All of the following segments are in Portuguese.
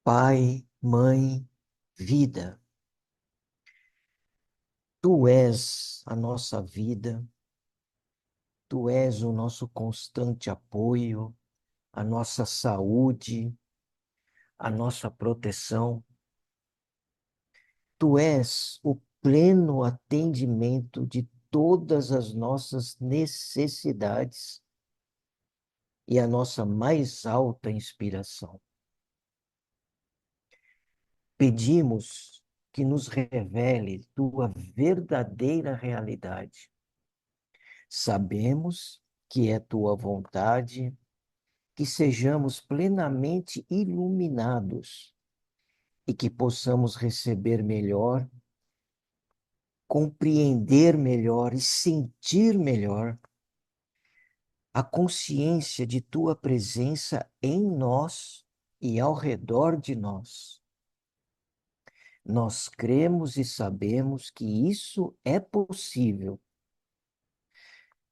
Pai, Mãe, Vida. Tu és a nossa vida, Tu és o nosso constante apoio, a nossa saúde, a nossa proteção. Tu és o pleno atendimento de todas as nossas necessidades e a nossa mais alta inspiração. Pedimos que nos revele tua verdadeira realidade. Sabemos que é tua vontade que sejamos plenamente iluminados e que possamos receber melhor, compreender melhor e sentir melhor a consciência de tua presença em nós e ao redor de nós. Nós cremos e sabemos que isso é possível.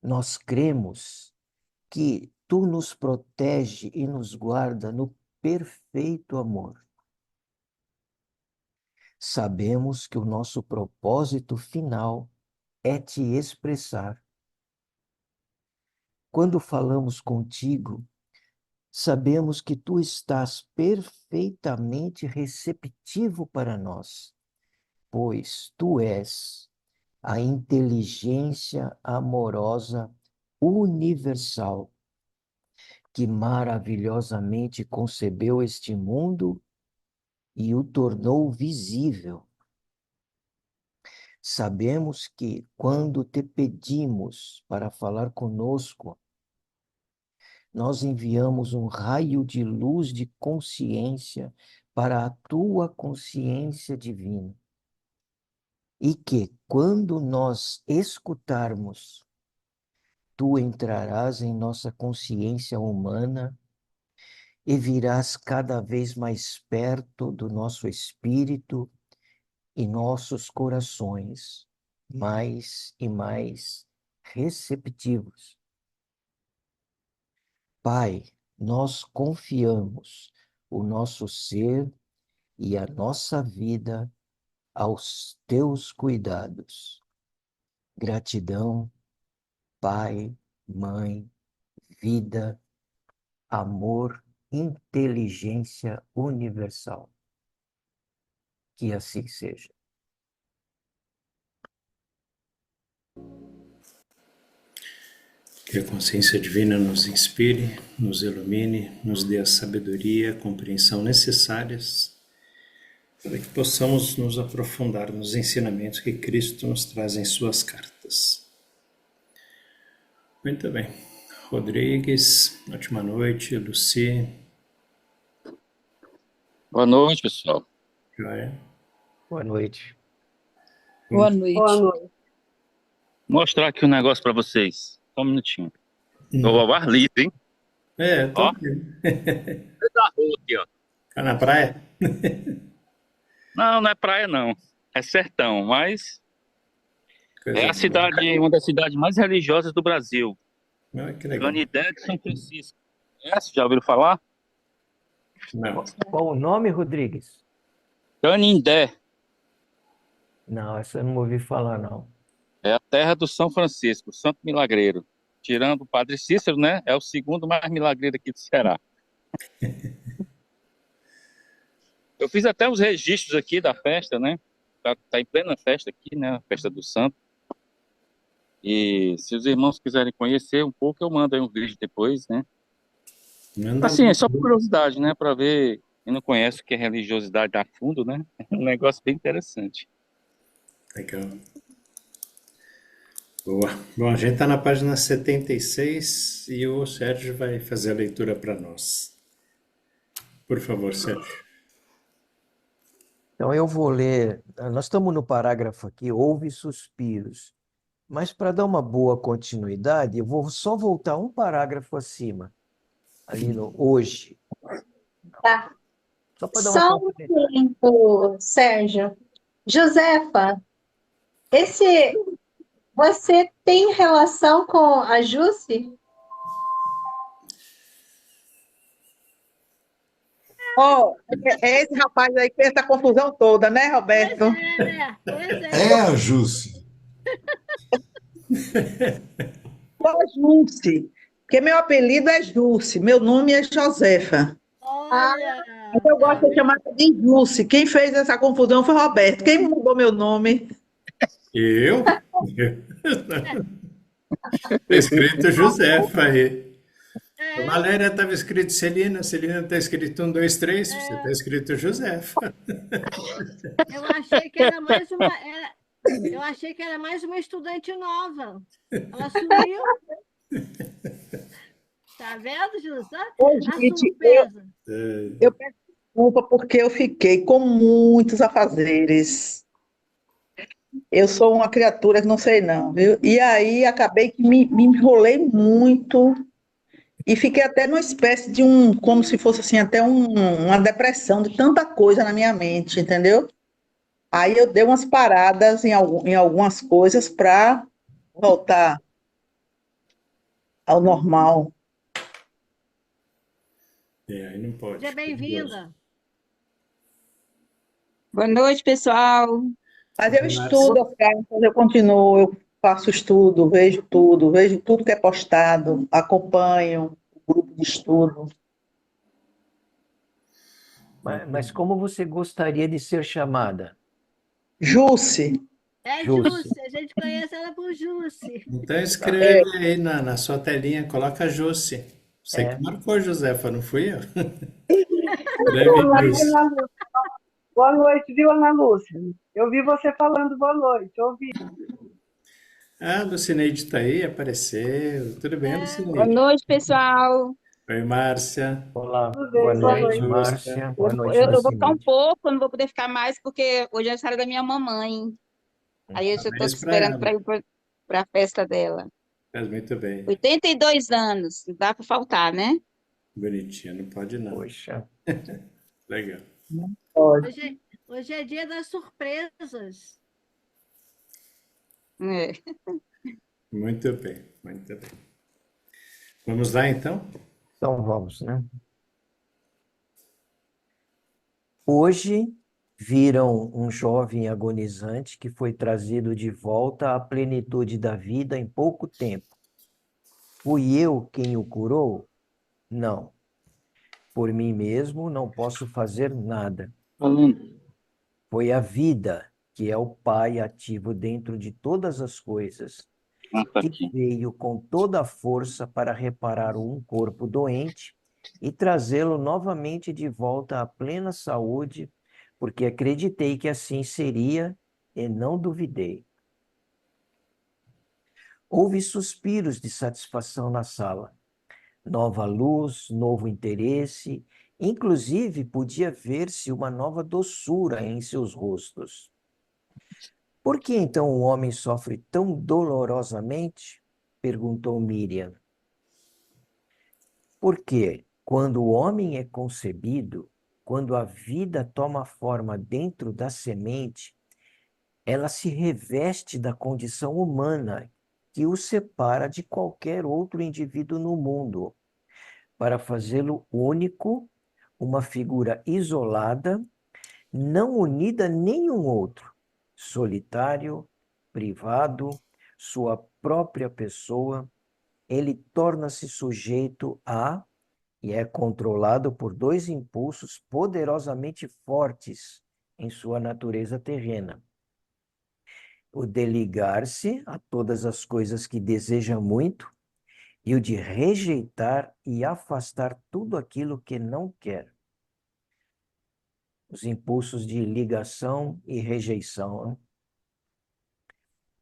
Nós cremos que tu nos protege e nos guarda no perfeito amor. Sabemos que o nosso propósito final é te expressar. Quando falamos contigo, sabemos que tu estás perfeitamente receptivo para nós, pois tu és a inteligência amorosa universal que maravilhosamente concebeu este mundo e o tornou visível. Sabemos que quando te pedimos para falar conosco, nós enviamos um raio de luz de consciência para a tua consciência divina. E que, quando nós escutarmos, tu entrarás em nossa consciência humana e virás cada vez mais perto do nosso espírito e nossos corações, mais e mais receptivos. Pai, nós confiamos o nosso ser e a nossa vida aos teus cuidados. Gratidão, Pai, Mãe, vida, amor, inteligência universal. Que assim seja. Que a consciência divina nos inspire, nos ilumine, nos dê a sabedoria e a compreensão necessárias para que possamos nos aprofundar nos ensinamentos que Cristo nos traz em suas cartas. Muito bem. Rodrigues, ótima noite. Luci. Boa noite, pessoal. Joia. Boa noite. Boa noite. Boa noite. Vou mostrar aqui um negócio para vocês. Só um minutinho. Tô ao ar livre, hein? Tô Ó. aqui. Da rua aqui, ó. Tá na praia? Não, não é praia, não. É sertão, mas Coisa é a boa. cidade, uma das cidades mais religiosas do Brasil. Que legal. Canidé de São Francisco. Já ouviram falar? Não. Qual o nome, Rodrigues? Canindé. Não, essa eu não ouvi falar, não. É a terra do São Francisco, Santo Milagreiro. Tirando o Padre Cícero, né? É o segundo mais milagreiro aqui do Ceará. Eu fiz até os registros aqui da festa, né? Tá em plena festa aqui, né? A festa do Santo. E se os irmãos quiserem conhecer um pouco, eu mando aí um vídeo depois, né? Manda Assim, é só um. por curiosidade, né? Para ver quem não conhece o que é religiosidade a fundo, né? É um negócio bem interessante. Legal. Boa. Bom, a gente está na página 76 e o Sérgio vai fazer a leitura para nós. Por favor, Sérgio. Então eu vou ler. Nós estamos no parágrafo aqui, houve suspiros. Mas para dar uma boa continuidade, eu vou só voltar um parágrafo acima, ali no hoje. Tá. Só para dar uma Só um continuidade. tempo, Sérgio. Josefa, você tem relação com a Jusce? Ó, é esse rapaz aí que fez essa confusão toda, né, Roberto? Pois É é. a Jússi. Ô, Jússi, porque meu apelido é Jússi, meu nome é Josefa. Ah, Olha, Mas eu gosto tá de ser vendo? chamada de Jússi. Quem fez essa confusão foi Roberto. Quem mudou meu nome? Eu? Está escrito Josefa aí. A É, Valéria estava escrito Celina, Celina está escrito 1, 2, 3, você está é, escrito Josefa. eu achei que era mais uma, eu achei que era mais uma estudante nova. Ela sumiu, tá vendo, Justa? Ô, A gente, surpresa. eu peço desculpa porque eu fiquei com muitos afazeres. Eu sou uma criatura que não sei não, viu? E aí acabei que me enrolei muito e fiquei até numa espécie de como se fosse assim, até uma depressão de tanta coisa na minha mente, entendeu? Aí eu dei umas paradas em algumas coisas para voltar ao normal. Aí não Seja pode. Perigoso. bem-vinda. Boa noite, pessoal. Mas eu Márcia. estudo as cartas, eu continuo, eu faço estudo, vejo tudo que é postado, acompanho o grupo de estudo. Mas como você gostaria de ser chamada? Jusce, É Jússi. Jússi, a gente conhece ela por Jússi. Então Tá. escreve aí na sua telinha, coloca Jússi. Você que É. marcou, Josefa, não fui eu. Boa Escreve noite, Jússi. Ana Lúcia. Boa noite, viu, Ana Lúcia? Eu vi você falando boa noite, ouvi. Ah, a Lucineide está aí, apareceu. Tudo bem, Boa Lucineide? noite, pessoal. Oi, Márcia. Olá, Tudo boa bem, boa Oi, noite, noite. Justa. Márcia. Eu, Boa noite, eu vou ficar um Lucineide. pouco, eu não vou poder ficar mais, porque hoje é aniversário da minha mamãe. Aí eu já estou Parabéns para esperando para ela. ir para a festa dela. Faz muito bem. 82 anos, não dá para faltar, né? Bonitinha, não pode não. Poxa, Legal. pode. Hoje é dia das surpresas. É. Muito bem, muito bem. Vamos lá então? então vamos, né? Hoje viram um jovem agonizante que foi trazido de volta à plenitude da vida em pouco tempo. Fui eu quem o curou? Não. Por mim mesmo não posso fazer nada. Falando. Foi a vida, que é o Pai ativo dentro de todas as coisas, Ah, tá que aqui. veio com toda a força para reparar um corpo doente e trazê-lo novamente de volta à plena saúde, porque acreditei que assim seria e não duvidei. Houve suspiros de satisfação na sala. Nova luz, novo interesse, inclusive podia ver-se uma nova doçura em seus rostos. Por que então o homem sofre tão dolorosamente? Perguntou Miriam. Porque quando o homem é concebido, quando a vida toma forma dentro da semente, ela se reveste da condição humana que o separa de qualquer outro indivíduo no mundo, para fazê-lo único, uma figura isolada, não unida a nenhum outro, solitário, privado, sua própria pessoa, ele torna-se sujeito a e é controlado por dois impulsos poderosamente fortes em sua natureza terrena: o de ligar-se a todas as coisas que deseja muito e o de rejeitar e afastar tudo aquilo que não quer. Os impulsos de ligação e rejeição, né?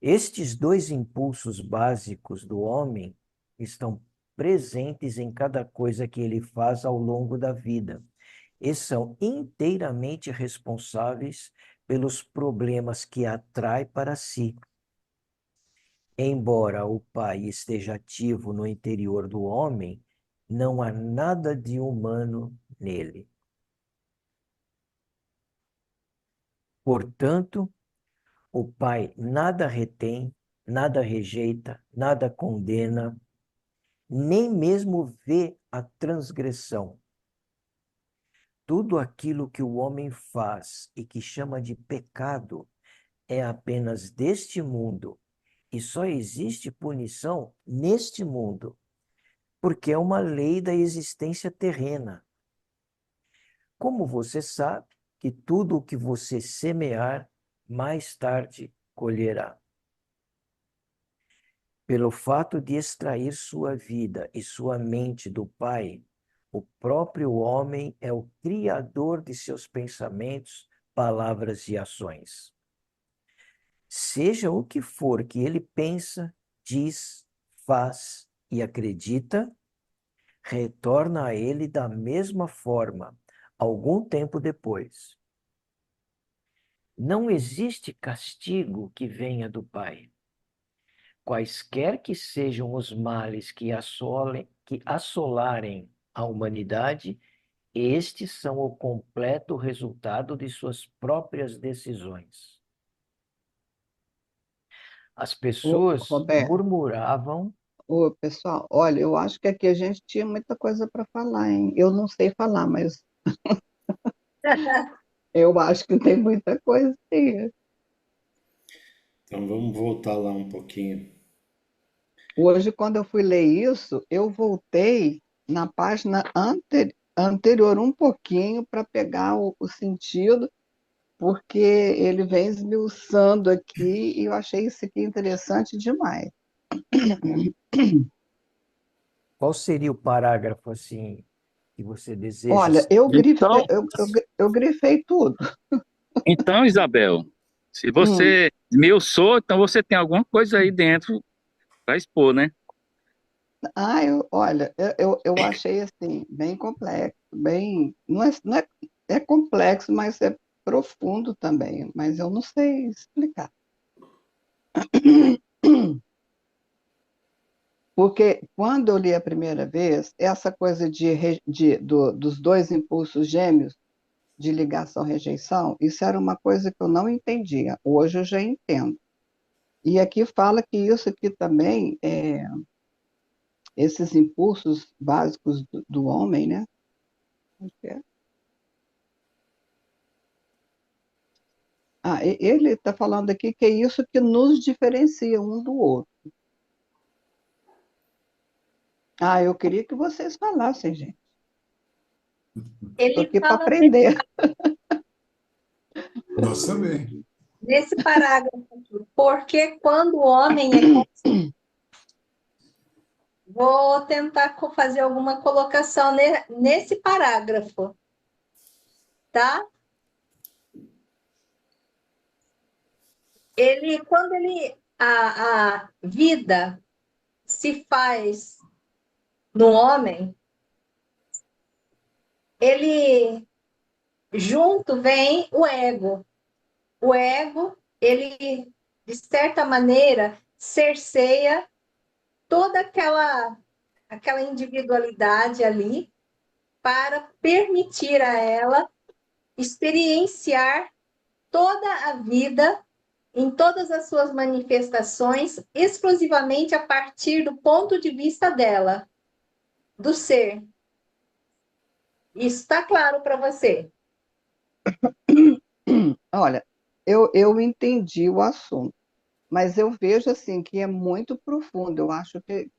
Estes dois impulsos básicos do homem estão presentes em cada coisa que ele faz ao longo da vida e são inteiramente responsáveis pelos problemas que atrai para si. Embora o Pai esteja ativo no interior do homem, não há nada de humano nele. Portanto, o Pai nada retém, nada rejeita, nada condena, nem mesmo vê a transgressão. tudo aquilo que o homem faz e que chama de pecado é apenas deste mundo e só existe punição neste mundo, porque é uma lei da existência terrena. Como você sabe que tudo o que você semear, mais tarde colherá. Pelo fato de extrair sua vida e sua mente do Pai, o próprio homem é o criador de seus pensamentos, palavras e ações. Seja o que for que ele pensa, diz, faz e acredita, retorna a ele da mesma forma, algum tempo depois. Não existe castigo que venha do Pai. Quaisquer que sejam os males que assolarem a humanidade, estes são o completo resultado de suas próprias decisões. As pessoas Roberto, murmuravam. pessoal, olha, eu acho que aqui a gente tinha muita coisa para falar, hein? Eu não sei falar, mas eu acho que tem muita coisa aí. Então vamos voltar lá um pouquinho. Hoje, quando eu fui ler isso, eu voltei na página anterior um pouquinho para pegar o sentido, porque ele vem esmiuçando aqui e eu achei isso aqui interessante demais. Qual seria o parágrafo assim que você deseja? Olha, Então, eu grifei tudo. então, Isabel, se Hum. você esmiuçou, então você tem alguma coisa aí dentro para expor, né? Olha, eu achei assim, bem complexo, bem. É complexo, mas é profundo também, mas eu não sei explicar. Porque quando eu li a primeira vez, essa coisa dos dois impulsos gêmeos de ligação-rejeição, isso era uma coisa que eu não entendia. Hoje eu já entendo. E aqui fala que isso aqui também, esses impulsos básicos do homem, né? Ele está falando aqui que é isso que nos diferencia um do outro. Eu queria que vocês falassem, gente. Estou Ele aqui para fala aprender. Nós também. nesse parágrafo aqui, porque quando o homem é. Vou tentar fazer alguma colocação nesse parágrafo, tá? Quando a vida se faz no homem, ele junto vem o ego. O ego, ele, de certa maneira, cerceia toda aquela individualidade ali para permitir a ela experienciar toda a vida em todas as suas manifestações, exclusivamente a partir do ponto de vista dela, do ser. Isso está claro para você? Olha, eu entendi o assunto, mas eu vejo assim que é muito profundo. Eu acho que,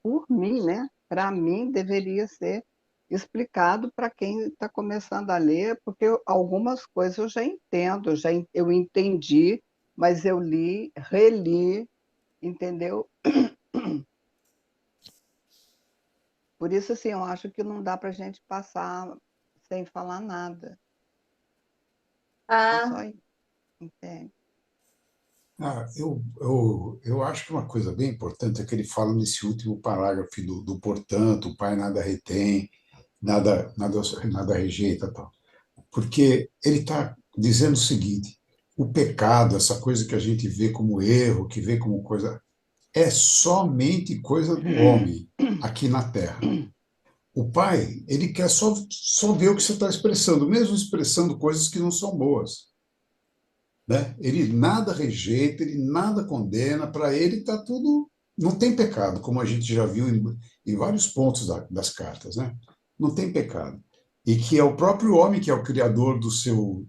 por mim, né? Para mim, deveria ser explicado para quem está começando a ler, porque algumas coisas eu já entendo, eu entendi, mas eu li, reli, entendeu? Por isso, assim, eu acho que não dá para a gente passar sem falar nada. É só isso, entende? Eu acho que uma coisa bem importante é que ele fala nesse último parágrafo do portanto, o pai nada retém, nada rejeita, tal. Porque ele está dizendo o seguinte: o pecado, essa coisa que a gente vê como erro, que vê como coisa, é somente coisa do homem aqui na Terra. O pai, ele quer só ver o que você está expressando, mesmo expressando coisas que não são boas. Né? Ele nada rejeita, ele nada condena, para ele está tudo. Não tem pecado, como a gente já viu em vários pontos das cartas. Né? Não tem pecado. e que é o próprio homem que é o criador do seu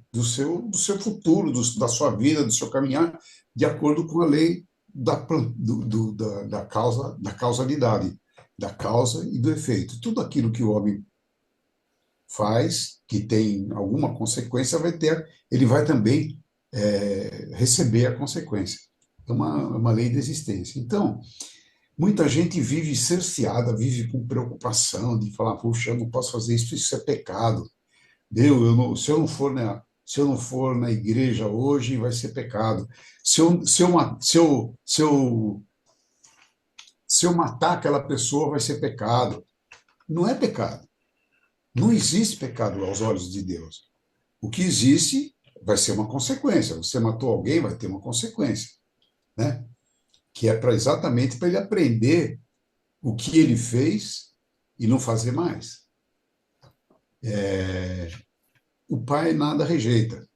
futuro, da sua vida, do seu caminhar, de acordo com a lei da causalidade, da causa e do efeito. Tudo aquilo que o homem faz, que tem alguma consequência, ele vai também receber a consequência. É uma lei da existência. Então, muita gente vive cerceada, vive com preocupação de falar, puxa, eu não posso fazer isso, isso é pecado. Se eu não for na igreja hoje, vai ser pecado. Se eu matar aquela pessoa, vai ser pecado. Não é pecado. Não existe pecado aos olhos de Deus. O que existe vai ser uma consequência. Você matou alguém, vai ter uma consequência, né? Que é exatamente para ele aprender o que ele fez e não fazer mais. O pai nada rejeita.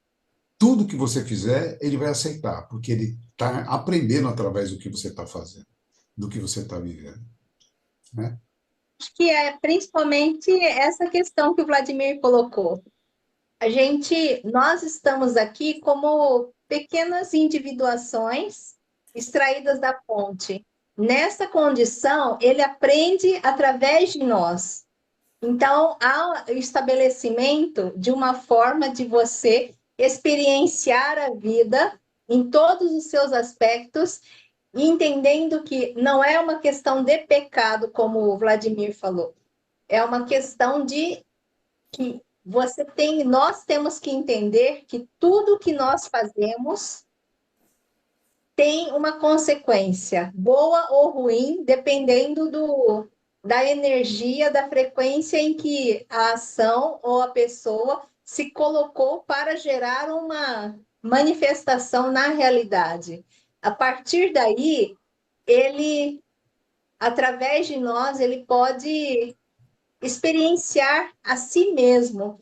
Tudo que você fizer, ele vai aceitar, porque ele está aprendendo através do que você está fazendo, do que você está vivendo, né? Acho que é principalmente essa questão que o Vladimir colocou. Nós estamos aqui como pequenas individuações extraídas da fonte. Nessa condição, ele aprende através de nós. Então, há o estabelecimento de uma forma de você experienciar a vida em todos os seus aspectos, entendendo que não é uma questão de pecado, como o Vladimir falou, é uma questão de que nós temos que entender que tudo que nós fazemos tem uma consequência, boa ou ruim, dependendo da energia, da frequência em que a ação ou a pessoa se colocou para gerar uma manifestação na realidade. A partir daí, através de nós, ele pode experienciar a si mesmo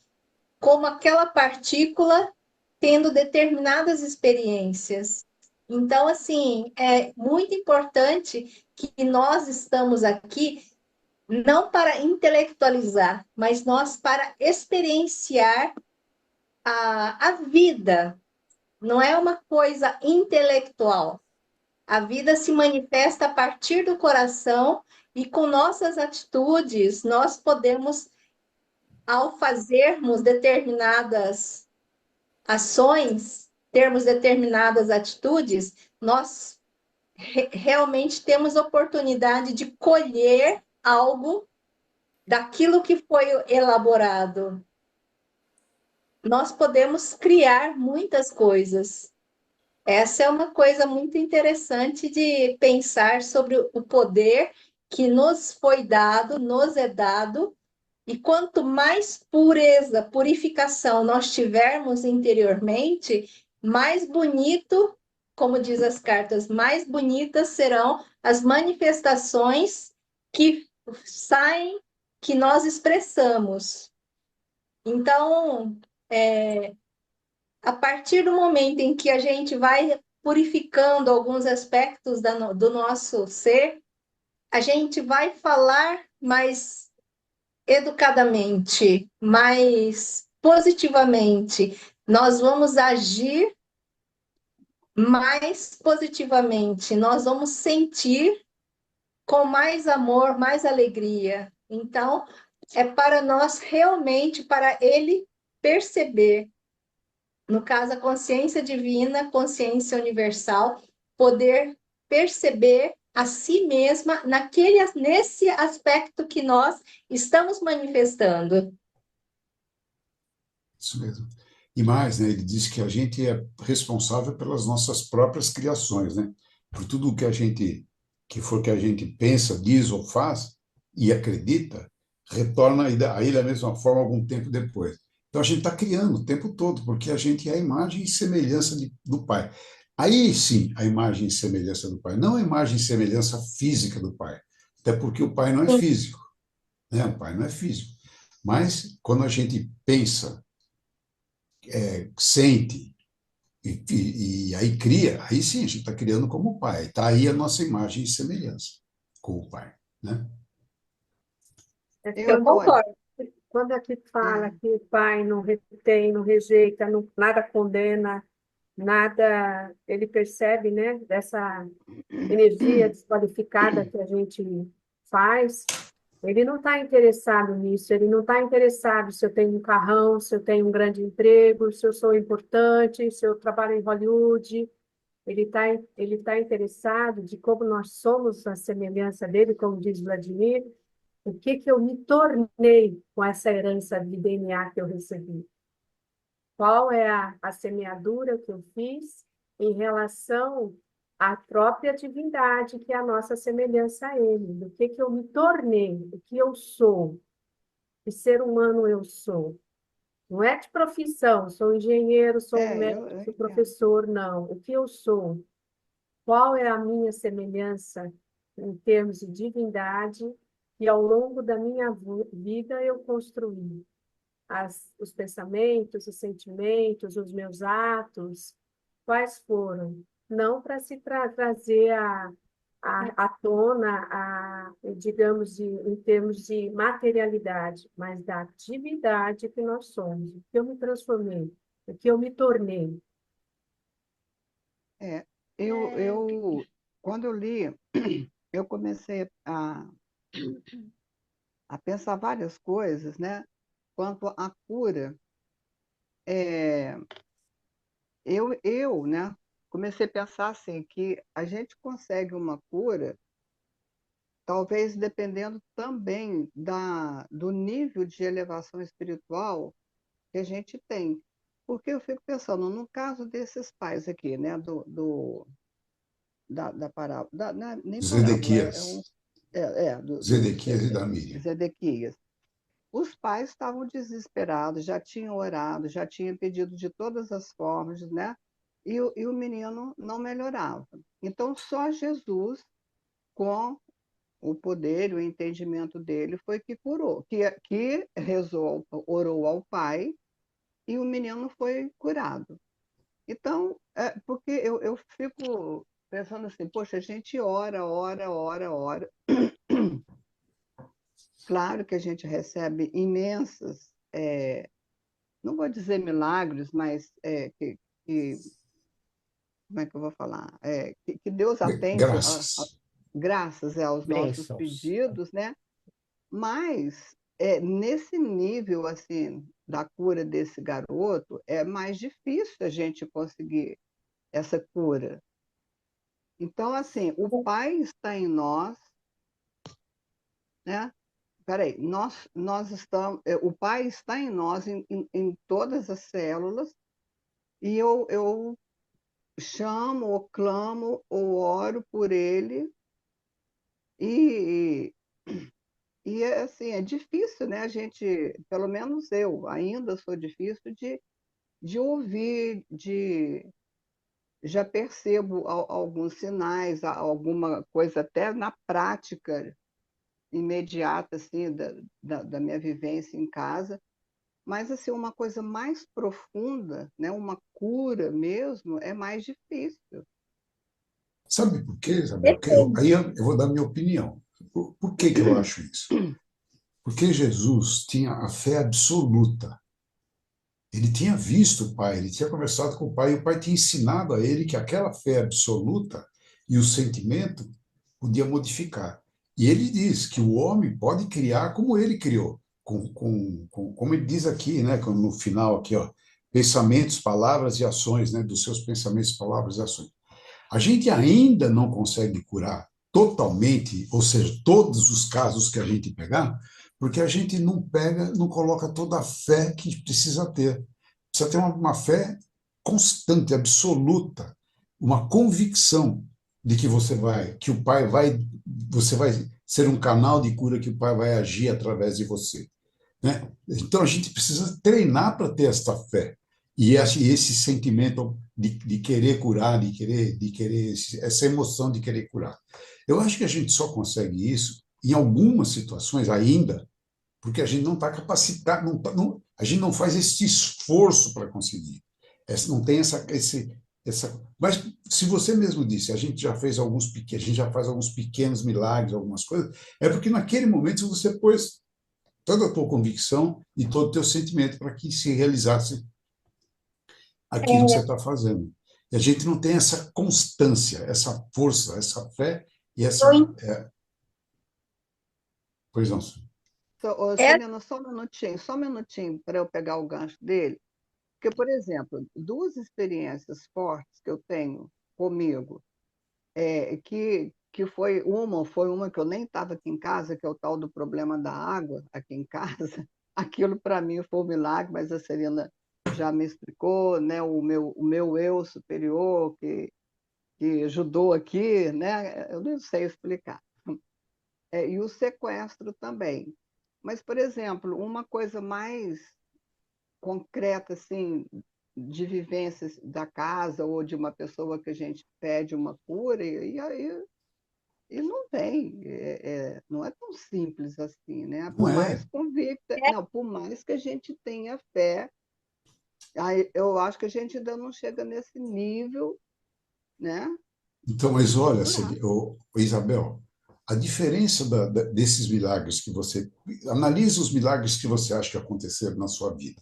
como aquela partícula tendo determinadas experiências. Então, assim, é muito importante que nós estamos aqui não para intelectualizar, mas nós para experienciar a vida. Não é uma coisa intelectual. A vida se manifesta a partir do coração e com nossas atitudes nós podemos, ao fazermos determinadas ações, termos determinadas atitudes, nós realmente temos oportunidade de colher algo daquilo que foi elaborado. Nós podemos criar muitas coisas. Essa é uma coisa muito interessante de pensar sobre o poder que nos foi dado, nos é dado, e quanto mais pureza, purificação nós tivermos interiormente, mais bonito, como diz as cartas, mais bonitas serão as manifestações que saem, que nós expressamos. Então, a partir do momento em que a gente vai purificando alguns aspectos do nosso ser, a gente vai falar mais educadamente, mais positivamente, nós vamos agir mais positivamente, nós vamos sentir com mais amor, mais alegria. Então, é para nós realmente, para ele perceber, no caso, a consciência divina, consciência universal, poder perceber a si mesma nesse aspecto que nós estamos manifestando. Isso mesmo. E mais, né, ele diz que a gente é responsável pelas nossas próprias criações, né? Por tudo que a gente pensa, diz ou faz e acredita, retorna a ele da mesma forma algum tempo depois. Então a gente está criando o tempo todo, porque a gente é a imagem e semelhança do Pai. Aí sim, a imagem e semelhança do Pai, não a imagem e semelhança física do Pai, até porque o Pai não é físico, né? O Pai não é físico. Mas quando a gente pensa, sente e aí cria, aí sim a gente está criando como o Pai. Está aí a nossa imagem e semelhança com o Pai, né? Eu concordo. quando aqui fala É, que o Pai não retém, não rejeita, nada condena, nada, ele percebe, né, dessa energia desqualificada que a gente faz, ele não está interessado nisso, ele não está interessado se eu tenho um carrão, se eu tenho um grande emprego, se eu sou importante, se eu trabalho em Hollywood. Ele tá interessado de como nós somos a semelhança dele, como diz Vladimir, o que que eu me tornei com essa herança de DNA que eu recebi. Qual é a semeadura que eu fiz em relação à própria divindade, que é a nossa semelhança a ele, do que eu me tornei, o que eu sou, que ser humano eu sou. Não é de profissão, sou engenheiro, sou um médico, eu sou entendo. professor, não. O que eu sou? Qual é a minha semelhança em termos de divindade que ao longo da minha vida eu construí? Os pensamentos, os sentimentos, os meus atos, quais foram? Não para se trazer à tona, digamos, em termos de materialidade, mas da divindade que nós somos, o que eu me transformei, o que eu me tornei. É, É, quando eu li, eu comecei a pensar várias coisas, né? Quanto à cura, é, né, comecei a pensar assim, que a gente consegue uma cura, talvez dependendo também do nível de elevação espiritual que a gente tem. Porque eu fico pensando, no caso desses pais aqui, né, da parábola, não é nem parábola, Zedequias. é, Zedequias e da Miriam. Zedequias. Os pais estavam desesperados, já tinham orado, já tinham pedido de todas as formas, né? E o menino não melhorava. Então, só Jesus, com o poder e o entendimento dele, foi que curou, que rezou, orou ao pai, e o menino foi curado. Então, porque eu fico pensando assim, poxa, a gente ora, ora, ora, ora. Claro que a gente recebe imensas, não vou dizer milagres, mas que como é que eu vou falar? Que Deus atende Graças. graças aos nossos Bênçãos. pedidos, né? Mas nesse nível assim da cura desse garoto, é mais difícil a gente conseguir essa cura. Então, assim, o Pai está em nós, né? Peraí, nós estamos, o Pai está em nós, em todas as células, e eu chamo, ou clamo, ou oro por ele, e, assim, é difícil, né? A gente, pelo menos eu, ainda sou difícil de ouvir, já percebo alguns sinais, alguma coisa até na prática imediata, assim, da minha vivência em casa, mas, assim, uma coisa mais profunda, né? Uma cura mesmo, é mais difícil. Sabe por quê, Isabel? Aí eu vou dar minha opinião. Por que que eu acho isso? Porque Jesus tinha a fé absoluta. Ele tinha visto o Pai, ele tinha conversado com o Pai, e o Pai tinha ensinado a ele que aquela fé absoluta e o sentimento podia modificar. E ele diz que o homem pode criar como ele criou, como ele diz aqui, né, no final aqui, ó, pensamentos, palavras e ações, né, dos seus pensamentos, palavras e ações. A gente ainda não consegue curar totalmente, ou seja, todos os casos que a gente pegar, porque a gente não pega, não coloca toda a fé que precisa ter. Precisa ter uma fé constante, absoluta, uma convicção de que que o Pai você vai ser um canal de cura, que o Pai vai agir através de você, né? Então a gente precisa treinar para ter esta fé e esse sentimento de querer curar, de querer essa emoção de querer curar. Eu acho que a gente só consegue isso em algumas situações ainda, porque a gente não está capacitado, a gente não faz esse esforço para conseguir. Não tem mas se você mesmo disse, a gente já fez a gente já faz alguns pequenos milagres, algumas coisas, é porque naquele momento você pôs toda a tua convicção e todo o teu sentimento para que se realizasse aquilo que você está fazendo. E a gente não tem essa constância, essa força, essa fé e essa... Pois não. Ô, Celina, só um minutinho para eu pegar o gancho dele. Porque, por exemplo, duas experiências fortes que eu tenho comigo, que foi uma que eu nem estava aqui em casa, que é o tal do problema da água aqui em casa. Aquilo para mim foi um milagre, mas a Celina já me explicou, né? O meu eu superior que ajudou aqui, né? Eu não sei explicar. E o sequestro também. Mas, por exemplo, uma coisa mais concreta, assim, de vivências da casa ou de uma pessoa que a gente pede uma cura, e aí não vem, não é tão simples assim, né? Não Por é. mais convicta, não, por mais que a gente tenha fé, aí eu acho que a gente ainda não chega nesse nível, né? Então, mas olha, Curar. Isabel, a diferença desses milagres que você... Analisa os milagres que você acha que aconteceram na sua vida.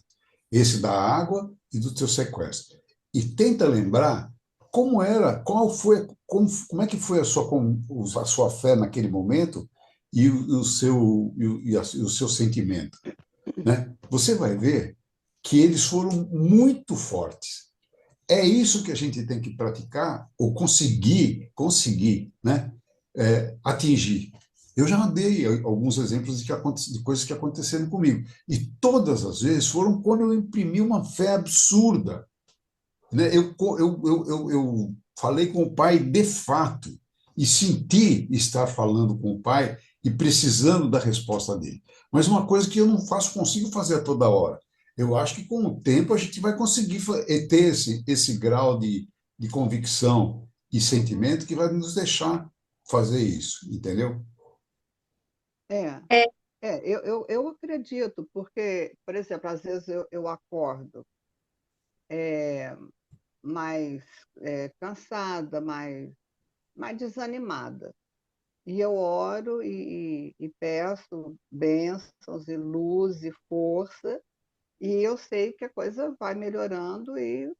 Esse da água e do teu sequestro. E tenta lembrar como era, como é que foi a sua fé naquele momento e o seu sentimento, né? Você vai ver que eles foram muito fortes. É isso que a gente tem que praticar ou conseguir, né? Atingir. Eu já dei alguns exemplos de coisas que aconteceram comigo. E todas as vezes foram quando eu imprimi uma fé absurda, né? Eu falei com o pai de fato e senti estar falando com o pai e precisando da resposta dele. Mas uma coisa que eu não consigo fazer a toda hora. Eu acho que com o tempo a gente vai conseguir ter esse grau de convicção e sentimento que vai nos deixar fazer isso, entendeu? É, eu acredito, porque, por exemplo, às vezes eu acordo mais cansada, mais desanimada. E eu oro e peço bênçãos e luz e força, e eu sei que a coisa vai melhorando e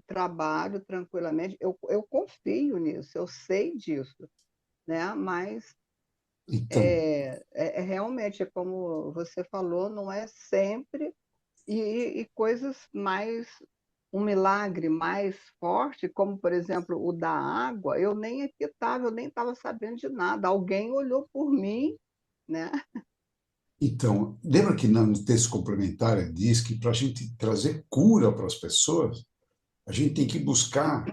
trabalho tranquilamente. Eu confio nisso, eu sei disso, né? Mas Então, realmente, é como você falou, não é sempre, e coisas mais, um milagre mais forte, como, por exemplo, o da água, eu nem aqui estava, eu nem estava sabendo de nada. Alguém olhou por mim, né? então, lembra que no texto complementar ele diz que para a gente trazer cura para as pessoas, a gente tem que buscar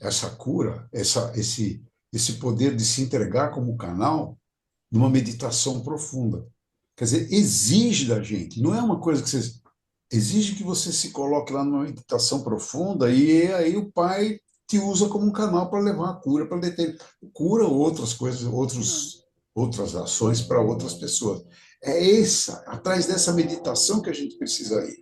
essa cura, esse poder de se entregar como canal numa meditação profunda. Quer dizer, exige da gente, não é uma coisa que você... Exige que você se coloque lá numa meditação profunda e aí o Pai te usa como um canal para levar a cura, para deter cura ou outras coisas, outras ações para outras pessoas. Atrás dessa meditação que a gente precisa ir,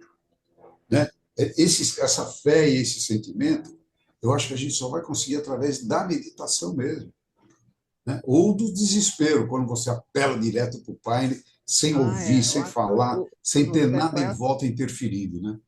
né? Essa fé e esse sentimento, eu acho que a gente só vai conseguir através da meditação mesmo, né? Ou do desespero, quando você apela direto para o Pai, sem ouvir, Eu sem acho que falar, sem no ter nada em sequestro, volta interferindo, né?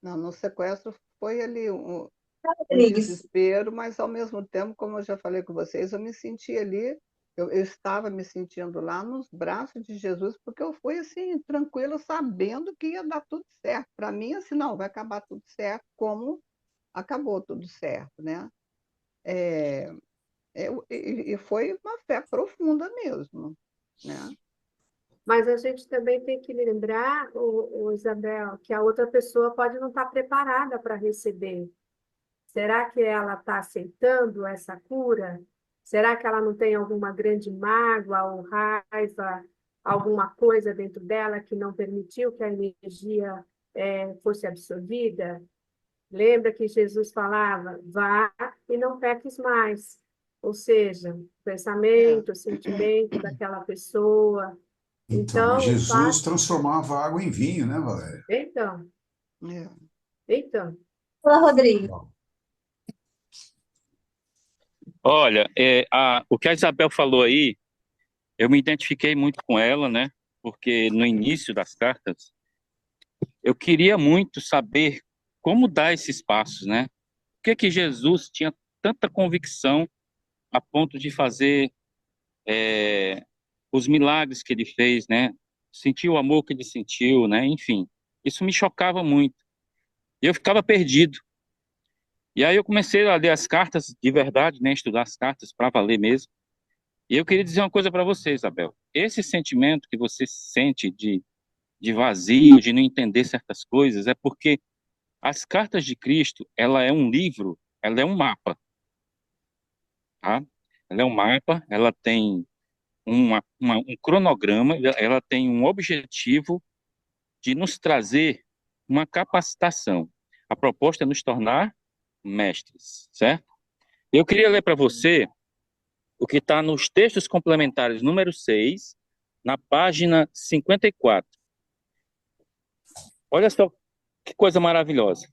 não, no sequestro foi ali um Rodrigues. desespero, mas ao mesmo tempo, como eu já falei com vocês, eu me senti ali, eu estava me sentindo lá nos braços de Jesus, porque eu fui assim, tranquila, sabendo que ia dar tudo certo. Para mim, assim, não, vai acabar tudo certo, como acabou tudo certo, né? É, e foi uma fé profunda mesmo, né? Mas a gente também tem que lembrar, Isabel, que a outra pessoa pode não estar preparada para receber. Será que ela está aceitando essa cura? Será que ela não tem alguma grande mágoa ou raiva, alguma coisa dentro dela que não permitiu que a energia fosse absorvida? Lembra que Jesus falava, vá e não peques mais. Ou seja, o É, pensamento, o sentimento daquela pessoa. Então, mas Então, Jesus transformava a água em vinho, né, Valéria? então, é. então. Fala, Rodrigo. Olha, o que a Isabel falou aí, eu me identifiquei muito com ela, né? porque no início das cartas, eu queria muito saber como dar esses passos, né? Por que que Jesus tinha tanta convicção a ponto de fazer os milagres que ele fez, né? Sentir o amor que ele sentiu, né? Enfim, isso me chocava muito. E eu ficava perdido. E aí eu comecei a ler as cartas de verdade, né? Estudar as cartas para valer mesmo. E eu queria dizer uma coisa para você, Isabel. Esse sentimento que você sente de vazio, de não entender certas coisas, é porque as cartas de Cristo, ela é um livro, ela é um mapa, tá? Ela é um mapa, ela tem um cronograma, ela tem um objetivo de nos trazer uma capacitação. A proposta é nos tornar mestres, certo? Eu queria ler para você o que está nos textos complementares número 6, na página 54. Olha só que coisa maravilhosa.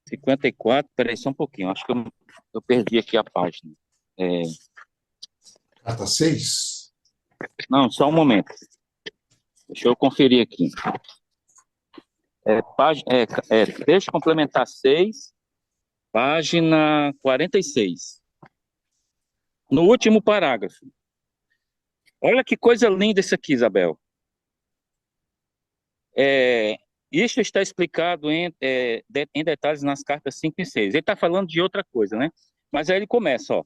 54, peraí só um pouquinho, acho que eu perdi aqui a página. Carta 6? Não, só um momento. Deixa eu conferir aqui. Texto complementar 6, página 46. No último parágrafo. Olha que coisa linda isso aqui, Isabel. Isso está explicado em detalhes nas cartas 5 e 6. Ele está falando de outra coisa, né? Mas aí ele começa, ó.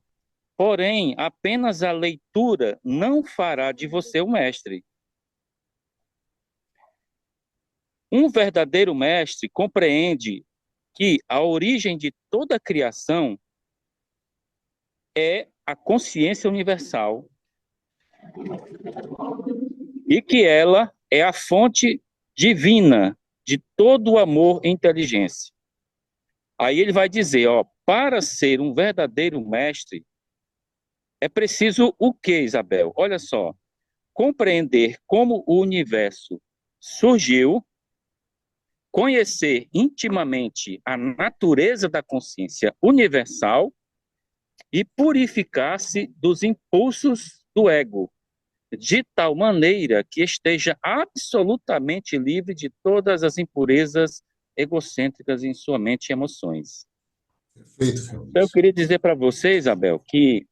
Porém, apenas a leitura não fará de você um mestre. Um verdadeiro mestre compreende que a origem de toda a criação é a consciência universal e que ela é a fonte divina de todo o amor e inteligência. Aí ele vai dizer, ó, para ser um verdadeiro mestre, é preciso o quê, Isabel? Olha só, compreender como o universo surgiu, conhecer intimamente a natureza da consciência universal e purificar-se dos impulsos do ego, de tal maneira que esteja absolutamente livre de todas as impurezas egocêntricas em sua mente e emoções. Perfeito, Então, eu queria dizer para você, Isabel, que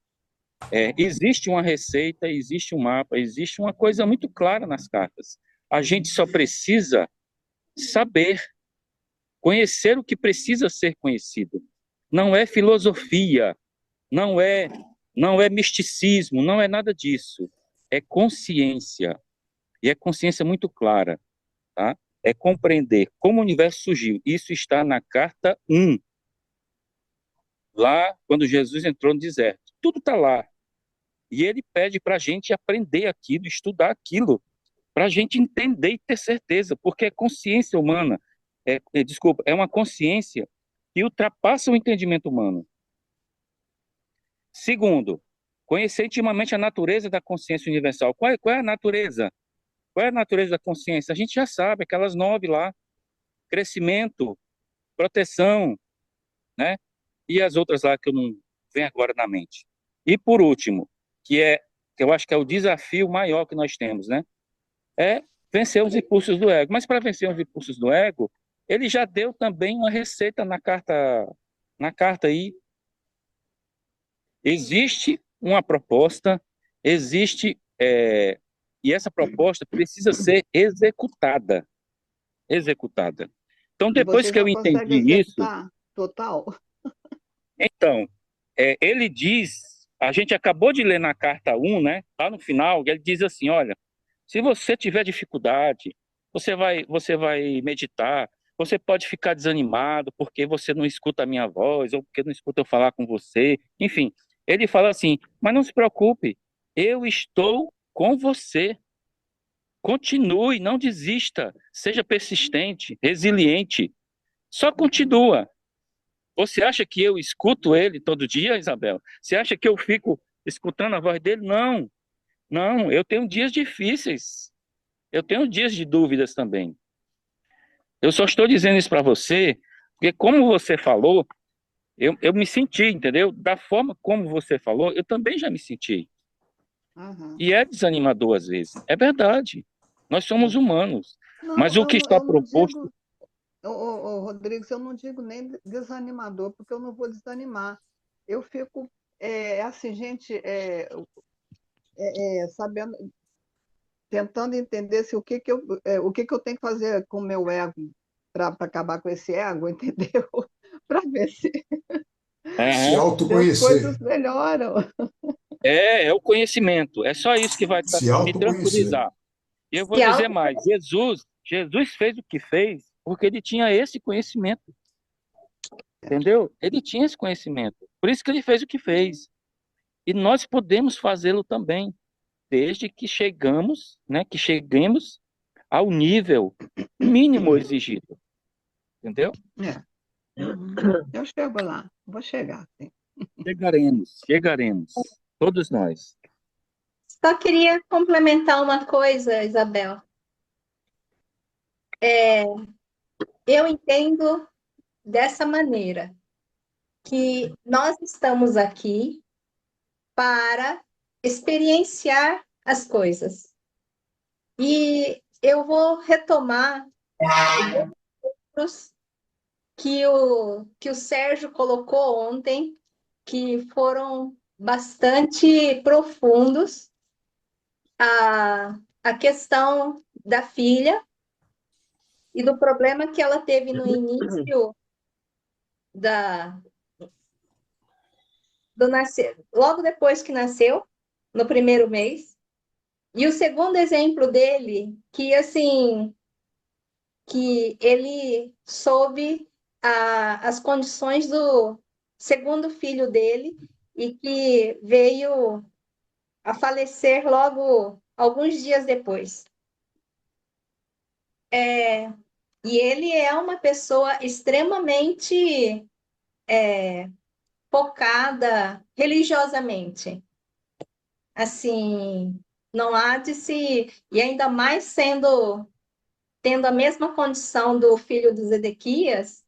existe uma receita, existe um mapa, existe uma coisa muito clara nas cartas. A gente só precisa saber, conhecer o que precisa ser conhecido. Não é filosofia, não é misticismo, não é nada disso. É consciência. E é consciência muito clara, tá? É compreender como o universo surgiu. Isso está na carta 1. Lá, quando Jesus entrou no deserto. Tudo está lá. E ele pede para a gente aprender aquilo, estudar aquilo, para a gente entender e ter certeza, porque é consciência humana. É uma consciência que ultrapassa o entendimento humano. Segundo, conhecer intimamente a natureza da consciência universal. Qual é a natureza? Qual é a natureza da consciência? A gente já sabe, aquelas 9 lá. Crescimento, proteção, né? E as outras lá que eu não venho agora na mente. E por último, que eu acho que é o desafio maior que nós temos, né? É vencer os impulsos do ego. Mas para vencer os impulsos do ego, ele já deu também uma receita na carta aí. Existe uma proposta, e essa proposta precisa ser executada. Executada. Então, E depois você que já eu consegue entendi isso, executar total? então, ele diz, a gente acabou de ler na carta 1, né? Lá no final, ele diz assim, olha, se você tiver dificuldade, você vai meditar, você pode ficar desanimado porque você não escuta a minha voz, ou porque não escuta eu falar com você, enfim. Ele fala assim, mas não se preocupe, eu estou com você. Continue, não desista, seja persistente, resiliente. Só continua. Você acha que eu escuto ele todo dia, Isabel? Você acha que eu fico escutando a voz dele? Não, não, eu tenho dias difíceis. Eu tenho dias de dúvidas também. Eu só estou dizendo isso para você, porque como você falou, eu me senti, entendeu? Da forma como você falou, eu também já me senti. Aham. E é desanimador às vezes. É verdade. Nós somos humanos. Mas Não, o que está eu não proposto. digo, Rodrigues, eu não digo nem desanimador, porque eu não vou desanimar. Eu fico, assim, gente, sabendo, tentando entender se o que que eu tenho que fazer com o meu ego para acabar com esse ego, entendeu? Para ver Se Aham. se as coisas autoconhecer. melhoram. É o conhecimento. É só isso que vai Se me autoconhecer. tranquilizar. E eu vou Se dizer auto... mais: Jesus fez o que fez porque ele tinha esse conhecimento, entendeu? Ele tinha esse conhecimento. Por isso que ele fez o que fez. E nós podemos fazê-lo também, desde que cheguemos ao nível mínimo exigido, entendeu? É. Uhum. Eu chego lá, vou chegar, sim. Chegaremos, todos nós. Só queria complementar uma coisa, Isabel. Eu entendo dessa maneira, que nós estamos aqui para experienciar as coisas. E eu vou retomar os que o Sérgio colocou ontem, que foram bastante profundos. A questão da filha e do problema que ela teve no início da, do nascer, logo depois que nasceu, no primeiro mês. E o segundo exemplo dele, que assim, que ele soube as condições do segundo filho dele e que veio a falecer logo alguns dias depois. E ele é uma pessoa extremamente focada religiosamente. Assim, não há de se... E ainda mais tendo a mesma condição do filho de Zedequias,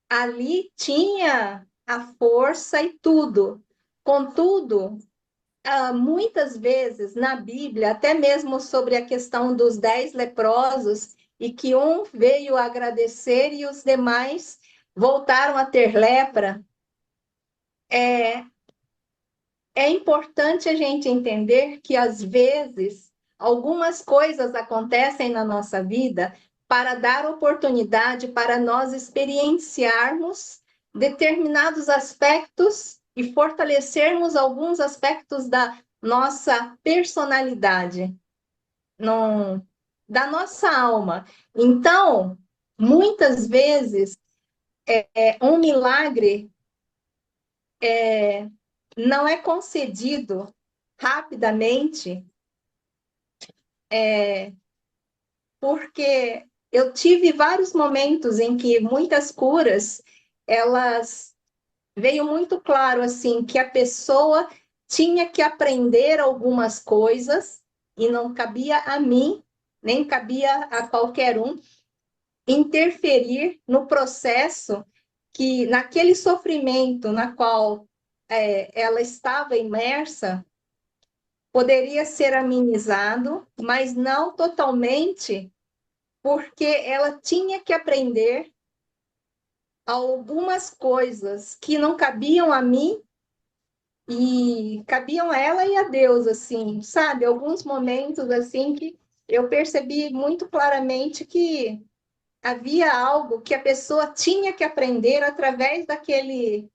ali tinha a força e tudo. Contudo, muitas vezes na Bíblia, até mesmo sobre a questão dos 10 leprosos, e que um veio agradecer e os demais voltaram a ter lepra, é importante a gente entender que, às vezes, algumas coisas acontecem na nossa vida para dar oportunidade para nós experienciarmos determinados aspectos e fortalecermos alguns aspectos da nossa personalidade, da nossa alma. Então, muitas vezes, um milagre não é concedido rapidamente, porque eu tive vários momentos em que muitas curas, elas veio muito claro assim que a pessoa tinha que aprender algumas coisas e não cabia a mim, nem cabia a qualquer um interferir no processo que naquele sofrimento na qual ela estava imersa poderia ser amenizado, mas não totalmente, porque ela tinha que aprender algumas coisas que não cabiam a mim e cabiam a ela e a Deus, assim, sabe? Alguns momentos assim que eu percebi muito claramente que havia algo que a pessoa tinha que aprender através daquele